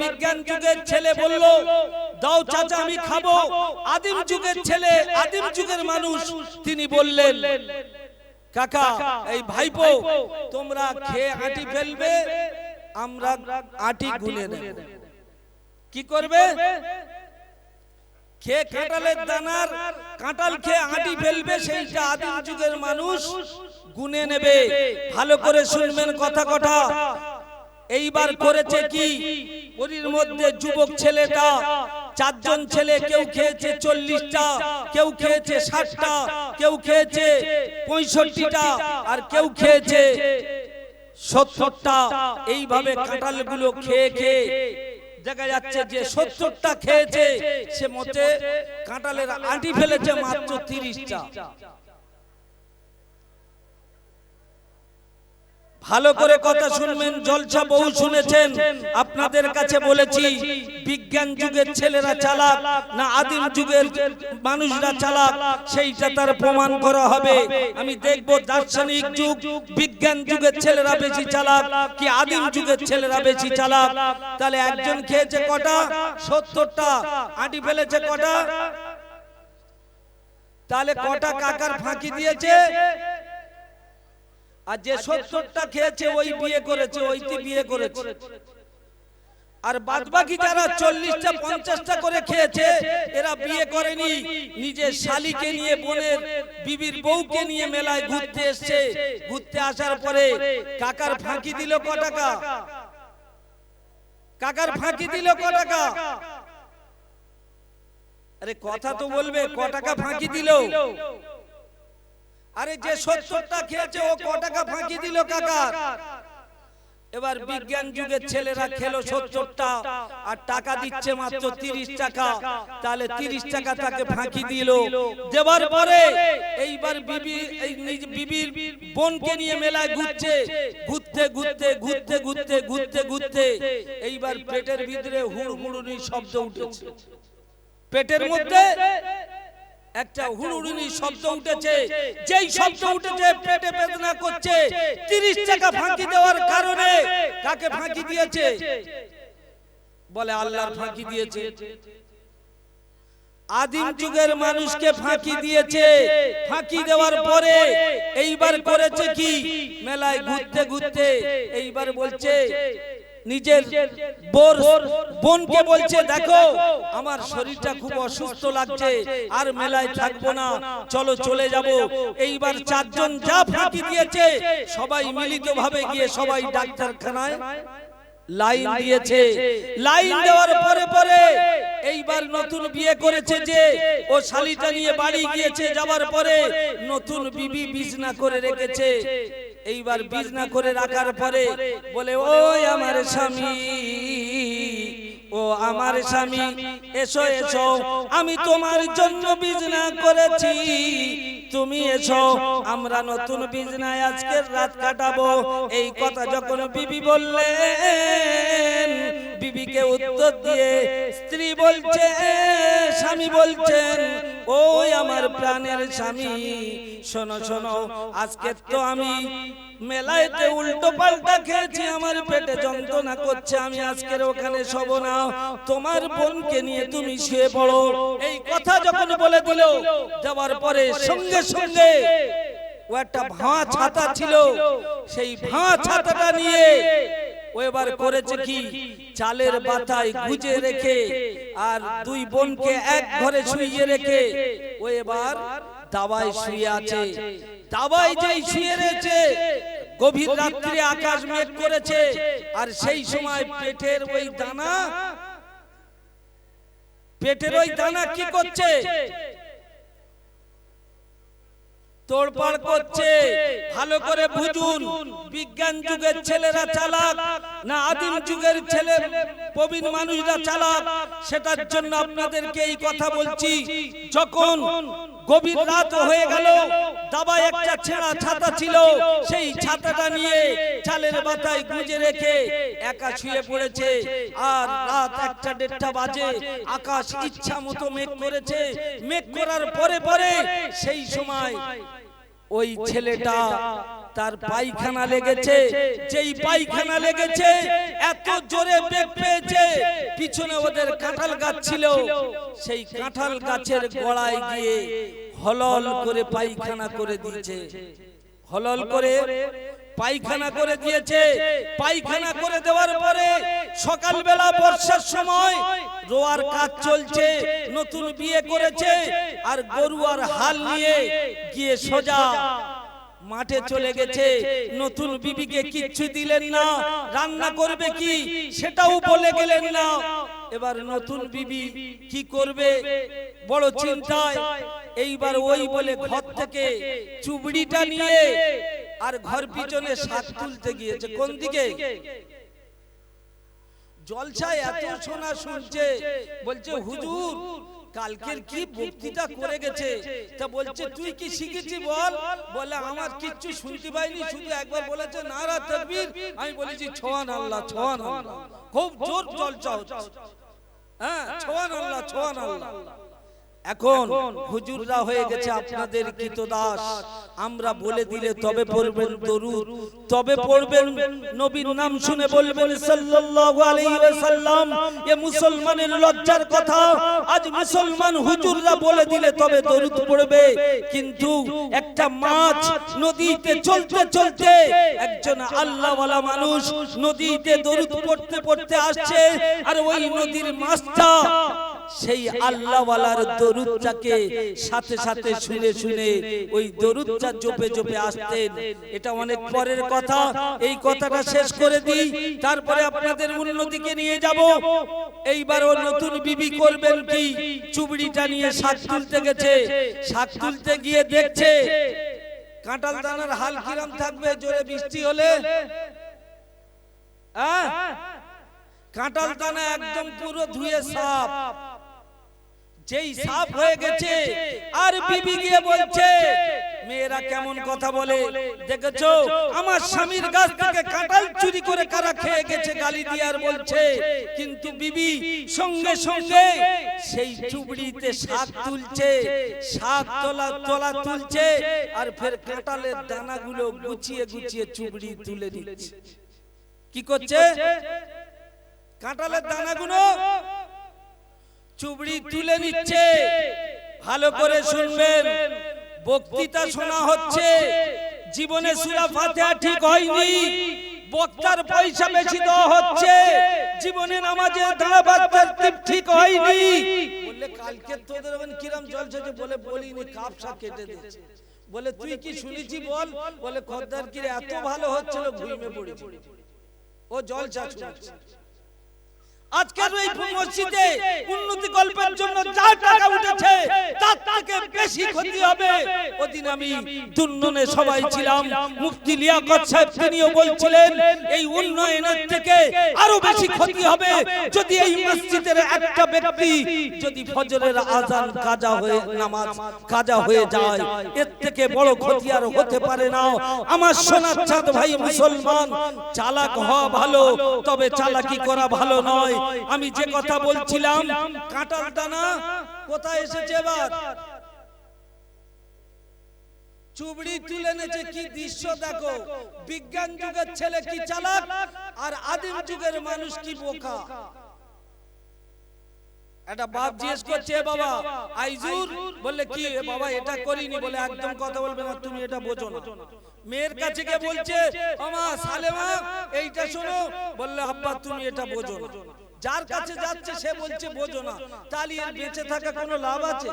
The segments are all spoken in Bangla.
বিজ্ঞান যুগের ছেলে বলল, দাও চাচা আমি খাবো। আদিম যুগের ছেলে, আদিম যুগের মানুষ, তিনি বললেন, কাকা এই ভাইপো তোমরা খেয়ে আটি ফেলবে, আমরা আটি গুনে নেব। কি করবে? খেয়ে কাঁঠালের দানার কাঁঠাল খেয়ে আটি ফেলবে, সেইটা আদিম যুগের মানুষ গুনে নেবে। ভালো করে শুনবেন কথা কথা। এইবার করেছে কি, ওর মধ্যে যুবক ছেলেটা, চারজন ছেলে, কেউ খেয়েছে 40টা, কেউ খেয়েছে 60টা, কেউ খেয়েছে 65টা, আর কেউ খেয়েছে 70টা। এইভাবে কাঁঠালগুলো খেয়ে খেয়ে দেখা যাচ্ছে যে 70টা খেয়েছে, সে মতে কাঁঠালের আটি ফেলেছে মাত্র 30টা। ভালো করে কথা শুনবেন, জলসা বহু শুনেছেন। আপনাদের কাছে বলেছি, বিজ্ঞান যুগের ছেলেরা চালাক না আদিম যুগের মানুষরা চালাক, সেইটা তার প্রমাণ করা হবে। আমি দেখব দার্শনিক যুগ, বিজ্ঞান যুগের ছেলেরা বেশি চালাক কি আদিম যুগের ছেলেরা বেশি চালাক। তাহলে একজন খেয়েছে কটা? 70টা। আটি ফেলেছে কটা? তাহলে কটা কাকার ফাঁকি দিয়েছে? আর যে 70টা খেয়েছে ওই বিয়ে করেছে, ওইটি বিয়ে করেছে। আর বাদবাকি যারা 40টা 50টা করে খেয়েছে, এরা বিয়ে করেনি, নিজের শালিকে নিয়ে, বোনের বিবির বউকে নিয়ে মেলায় ঘুরতে এসছে। ঘুরতে আসার পরে কাকার ফাঁকি দিল ক টাকা? কাকার ফাঁকি দিল ক টাকা? আরে কথা তো বলবে, ক টাকা ফাঁকি দিল? আরে যে 70টা খেয়েছে ও ক টাকা ফাঁকি দিল কাকার? এবার বিজ্ঞান যুগের ছেলেরা খেলো 70টা, আর টাকা দিচ্ছে মাত্র 30 টাকা। তাহলে 30 টাকা তাকে ফাঁকি দিল। দেওয়ার পরে এইবার বিবির বোনকে নিয়ে মেলায় ঘুরছে। ঘুরতে ঘুরতে ঘুরতে ঘুরতে ঘুরতে ঘুরতে এইবার পেটের ভিতরে হুড়হুড়ুনি শব্দ উঠেছে। পেটের মধ্যে একটা হুড়হুড়ুনি শব্দ উঠেছে। যেই শব্দ উঠেছে পেটে বেদনা করছে। 30 টাকা ফাঁকি দেওয়ার কারণে কাকে ফাঁকি দিয়েছে? বলে আল্লাহর ফাঁকি দিয়েছে। আদিম যুগের মানুষকে ফাঁকি দিয়েছে। ফাঁকি দেওয়ার পরে এইবার করেছে কি, মেলায় ঘুরতে ঘুরতে এইবার বলছে, নিজের বোনকে বলছে, দেখো আমার শরীরটা খুব অসুস্থ লাগছে, আর মেলায় থাকবো না, চলো চলে যাব। এইবার 4 জন যা ফাঁকি দিয়েছে সবাই মিলিতভাবে গিয়ে সবাই ডাক্তারখানায় লাইন দিয়েছে। লাইন দেওয়ার পরে পরে এইবার নতুন বিয়ে করেছে যে, ও শালিটা নিয়ে বাড়ি গিয়েছে। যাওয়ার পরে নতুন বিবি বিছনা করে রেখেছে। এইবার বিছনা করে রাখার পরে বলে, ওই আমার স্বামী, ও আমার স্বামী, এসো এসো, আমি তোমার জন্য বিছনা করেছি, তুমি এসো, আমরা নতুন বিছনায় আজকের রাত কাটাবো। এই কথা যখন বিবি বললেন, বিবিকে উত্তর দিয়ে স্ত্রী বলছে, স্বামী বলছেন, ওই আমার প্রাণের স্বামী, শোনো শোনো, আজকে তো আমি মেলাইতে উল্টো পাল্টা খেয়েছি, আমার পেটে যন্ত্রণা করছে, আমি আজকের ওখানে শোব না, তোমার বোনকে নিয়ে তুমি শুয়ে পড়ো। এই কথা যখন বলে দিল, যাওয়ার পরে সঙ্গে সঙ্গে ও একটা ভাঙা ছাতা ছিল, সেই ভাঙা ছাতাটা নিয়ে ও এবার করেছে কি, চালের বাতায় গুজে রেখে আর 2 বোনকে এক ঘরে শুইয়ে রেখে ও এবার দাওয়ায় শুয়ে আছে। দাওয়ায় যেই শুয়ে রয়েছে, গভীর রাত্রে আকাশ মেঘ করেছে, আর সেই সময় পেটের ওই দানা কি করছে? তোড়পাড় করছে। ভালো করে বুঝুন, বিজ্ঞান যুগের ছেলেরা চালাক না আদিম যুগের ছেলে প্রবীণ মানুষরা চালাক, সেটার জন্য আপনাদেরকে এই কথা বলছি। যখন গভীর রাত হয়ে গেল, দাবায় একটা ছেঁড়া ছাতা ছিল, সেই ছাতাটা নিয়ে চালের বাতায় গুজে রেখে একা শুয়ে পড়েছে। আর রাত 1টা 1:30 বাজে, আকাশ ইচ্ছা মতো মেঘ করেছে। মেঘ করার পরে পরে সেই সময় ওই ছেলেটা তার পায়খানা লেগেছে। যেই পায়খানা লেগেছে, এত জোরে বেগ পেয়েছে, পিছনে ওদের কাঁঠাল গাছ ছিল, সেই কাঁঠাল গাছের গোড়ায় গিয়ে হলল করে পায়খানা করে দিয়েছে। হলল করে পায়খানা করে দিয়েছে। পায়খানা করে দেওয়ার পরে সকালবেলা বর্ষার সময় রোয়ার কাজ চলছে, নতুন বিয়ে করেছে, আর গরু আর হাল নিয়ে গিয়ে সোজা মাঠে চলে গেছে। নতুন বিবিকে কিচ্ছু দিলেন না, রান্না করবে কি সেটাও বলে গেলেন না। এবার নতুন বিবি কি করবে বড় চিন্তায়। এইবার ওই বলে ঘর থেকে চুবড়িটা নিয়ে আর ঘর পিছনে শাক তুলতে গিয়েছে। কোন দিকে? জলসায় এত শোনা শুনছে, বলছে হুজুর কালকের কি বক্তৃতা করে গেছে। তা বলছে তুই কি শিখেছি বল। বলে আমার কিচ্ছু শুনতে পাইনি, শুধু একবার বলেছে নারা তাকবীর, আমি বলেছি সুবহানাল্লাহ সুবহানাল্লাহ। খুব জোর জলসা হচ্ছে, হ্যাঁ সুবহানাল্লাহ সুবহানাল্লাহ। এখন হুজুররা হয়ে গেছে আপনাদের কৃতদাস। আমরা বলে দিলে তবে পড়বেন দরুদ, তবে পড়বেন নবীর নাম শুনে বলবেন সাল্লাল্লাহু আলাইহি ওয়াসাল্লাম। এ মুসলমানের লজ্জার কথা। আজ মুসলমান হুজুররা বলে দিলে তবে দরুদ পড়বে, কিন্তু একটা মাছ নদীতে চলতে চলতে একজন আল্লাহওয়ালা মানুষ নদীতে দরুদ পড়তে পড়তে আসছে, আর ওই নদীর মাছটা সেই আল্লাহওয়ালার দরুদটাকে সাথে সাথে শুনে শুনে ওই দরুদটা জপে জপে আসতেন। এটা অনেক পরের কথা, এই কথাটা শেষ করে দিই, তারপরে আপনাদের উন্নতিকে নিয়ে যাব। এইবার ও নতুন বিবি করবেন কি, চুবড়িটা নিয়ে শাক তুলতে গেছে। শাক তুলতে গিয়ে দেখছে কাঁঠাল দানার হাল কিরম থাকবে জোরে বৃষ্টি হলে। কাঁঠাল দানা একদম পুরো ধুয়ে সাফ, যেই সাফ হয়ে গেছে আর বিবি গিয়ে বলছে, মেয়েরা কেমন কথা বলে দেখেছো, আমার স্বামীর গাছ থেকে কাঁঠাল চুরি করে কারা খেয়ে গেছে গালি দিয়ে আর বলছে। কিন্তু বিবি সঙ্গে সঙ্গে সেই চুবড়িতে শাক তুলছে, শাক তোলা তুলছে, আর ফের কাঁঠালের দানাগুলো গুছিয়ে গুছিয়ে চুবড়ি তুলে দিচ্ছে। কি করছে? কাঁঠালের দানাগুলো চুবড়ি তুলে নিচ্ছে। ভালো করে শুনবেন, বক্তৃতা শোনা হচ্ছে, জীবনে সূরা ফাতিহা ঠিক হয়নি, বক্তার পয়সা বেশি দেওয়া হচ্ছে, জীবনে নামাজে দাঁড়াবার তরতিব ঠিক হয়নি। বললে কালকে তোদের ওখানে কিরম জলসা যে বলে বলিনি, কাপসা কেটে দিয়েছে। বলে তুই কি শুনেছি বল। বলে খদ্দার কি এত ভালো হচ্ছিল ঘুমিয়ে পড়েছি। ও জলসা শুনছে। আজকের এই মসজিদে উন্নতি কল্পের জন্য যা টাকা উঠেছে তার থেকে বেশি ক্ষতি হবে। ওদিন আমি দুন্ননে সবাই ছিলাম, মুফতি লিয়াকত সাহেব তিনিও বলছিলেন এই উন্নয়নের থেকে আরো বেশি ক্ষতি হবে যদি এই মসজিদের একটা ব্যক্তি যদি ফজরের আজান কাজা হয়ে নামাজ কাজা হয়ে যায়, এর থেকে বড় ক্ষতি আর হতে পারে না। আমার সোনার চাঁদ ভাই মুসলমান, চালাক হওয়া ভালো, তবে চালাকি করা ভালো নয়। আমি যে কথা বলছিলাম, কাঁঠাল দানা কোথায় এসেছে এবার? চুবড়ি তুলে এনেছে। কি দৃশ্য দেখো! বিজ্ঞান যুগের ছেলে কি চালাক, আর আদিম যুগের মানুষ কি বোকা। একটা বাপ জিজ্ঞেস করছে, বাবা আইজুর, বললে কি বাবা এটা করিনি। বলে একদম কথা বলবে না, তুমি এটা বোঝো না। মেয়ের কাছে গিয়ে বলছে, আমা সালেমা এইটা শোনো। বললে আব্বা তুমি এটা বোঝো না। যার কাছে যাচ্ছে সে বলছে বোঝো না, তাহলে এর বেঁচে থাকা কোনো লাভ আছে?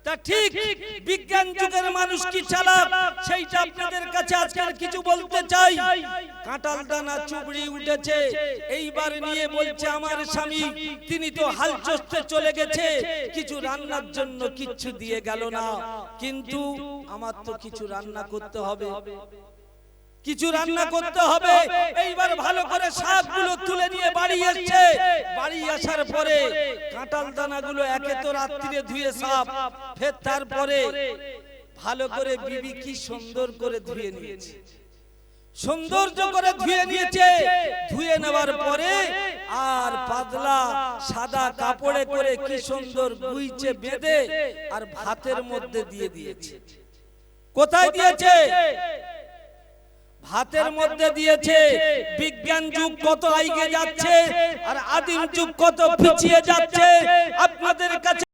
তা ঠিক বিজ্ঞান যুগের মানুষ কি চালাক সেইটা আপনাদের কাছে আজকে কিছু বলতে চাই। কাঁঠাল দানা চুবড়ি উঠেছে, এইবার নিয়ে বলছে আমার স্বামী তিনি তো হাল চষতে চলে গেছে, কিছু রান্নার জন্য কিচ্ছু দিয়ে গেল না, কিন্তু আমার তো কিছু রান্না করতে হবে, কিছু রান্না করতে হবে। এইবার ভালো করে শাকগুলো তুলে নিয়ে বাড়ি এসেছে। বাড়ি আসার পরে কাঁঠাল দানাগুলো একে তো রাত্রিরে ধুয়ে সাফ, ফের তারপরে ভালো করে বিবি কি সুন্দর করে ধুয়ে নিয়েছে, সৌন্দর্য করে ধুয়ে নিয়েছে। ধুয়ে নেওয়ার পরে আর পাতলা সাদা কাপড়ে করে কি সুন্দর গুইছে বেঁধে আর ভাতের মধ্যে দিয়ে দিয়েছে। কোথায় দিয়েছে? হাতের মধ্যে দিয়েছে। বিজ্ঞান যুগ কত এগিয়ে যাচ্ছে আর আদিম যুগ কত পিছিয়ে যাচ্ছে আপনাদের কাছে